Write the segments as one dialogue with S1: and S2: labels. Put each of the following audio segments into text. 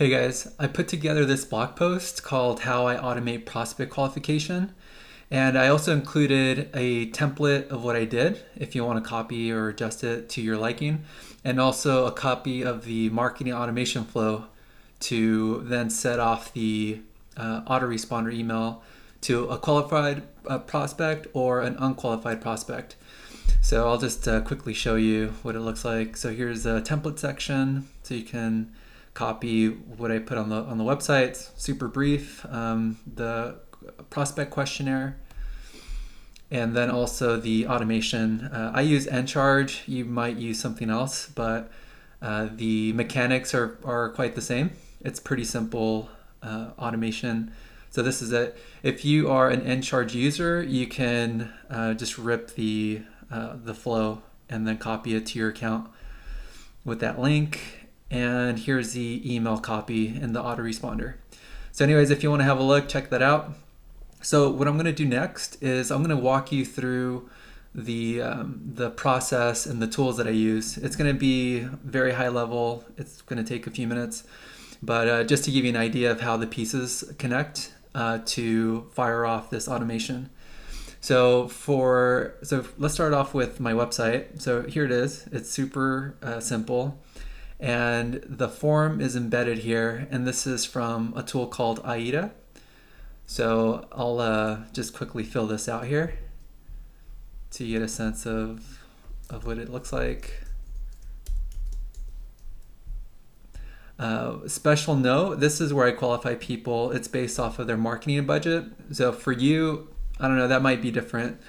S1: Hey guys, I put together this blog post called How I Automate Prospect Qualification. And I also included a template of what I did if you want to copy or adjust it to your liking, and also a copy of the marketing automation flow to then set off the autoresponder email to a qualified prospect or an unqualified prospect. So I'll just quickly show you what it looks like. So here's a template section, so you can copy what I put on the website. It's super brief. The prospect questionnaire, and then also the automation. I use Encharge. You might use something else, but the mechanics are quite the same. It's pretty simple automation. So this is it. If you are an Encharge user, you can just rip the flow and then copy it to your account with that link. And here's the email copy in the autoresponder. So anyways, if you want to have a look, check that out. So what I'm going to do next is I'm going to walk you through the process and the tools that I use. It's going to be very high level. It's going to take a few minutes, but just to give you an idea of how the pieces connect to fire off this automation. So let's start off with my website. So here it is. It's super simple. And the form is embedded here, and this is from a tool called AIDA. So I'll just quickly fill this out here so you get a sense of what it looks like. Special note, this is where I qualify people. It's based off of their marketing budget. So for you, I don't know, that might be different,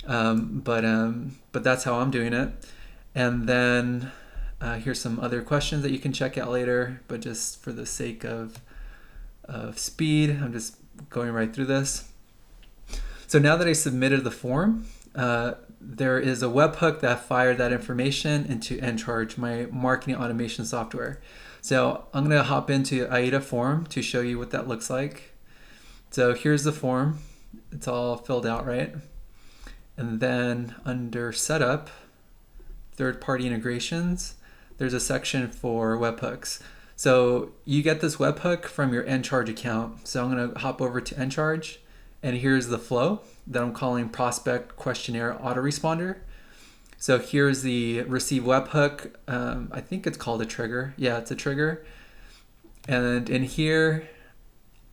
S1: but that's how I'm doing it. And then here's some other questions that you can check out later, but just for the sake of speed, I'm just going right through this. So now that I submitted the form, there is a webhook that fired that information into Encharge, my marketing automation software. So I'm going to hop into AIDA form to show you what that looks like. So here's the form. It's all filled out, right? And then under setup, third-party integrations, there's a section for webhooks. So you get this webhook from your Encharge account. So I'm going to hop over to Encharge, and here's the flow that I'm calling prospect questionnaire autoresponder. So here's the receive webhook. I think it's called a trigger. Yeah, it's a trigger. And in here,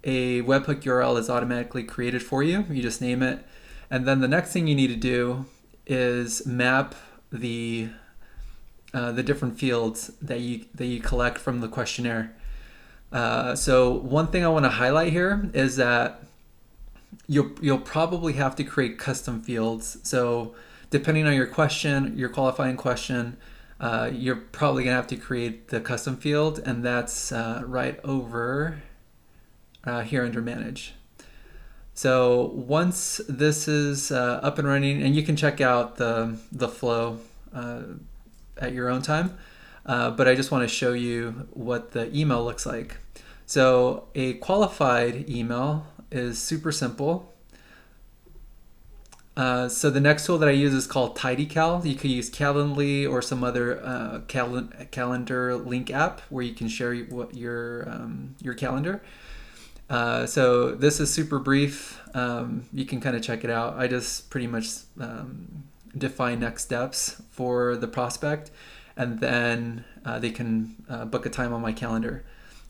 S1: a webhook URL is automatically created for you. You just name it. And then the next thing you need to do is map the different fields that you collect from the questionnaire. So one thing I want to highlight here is that you'll probably have to create custom fields. So depending on your question, your qualifying question, you're probably gonna have to create the custom field, and that's right over here under manage. So once this is up and running, and you can check out the flow at your own time, but I just want to show you what the email looks like. So a qualified email is super simple. So the next tool that I use is called TidyCal. You could use Calendly or some other calendar link app where you can share your calendar. So this is super brief. You can kind of check it out. I just pretty much define next steps for the prospect, and then they can book a time on my calendar.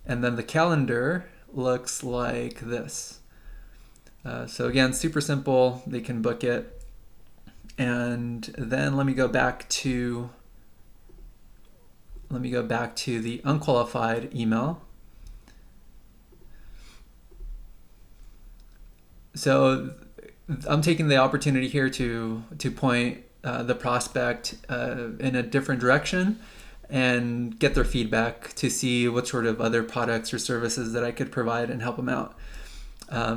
S1: And then the calendar looks like this. So again, super simple. They can book it. And then let me go back to the unqualified email. So I'm taking the opportunity here to point the prospect in a different direction and get their feedback to see what sort of other products or services that I could provide and help them out.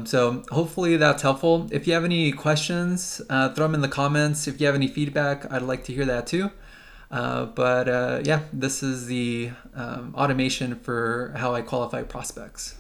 S1: So hopefully that's helpful. If you have any questions, throw them in the comments. If you have any feedback, I'd like to hear that too. Yeah, this is the automation for how I qualify prospects.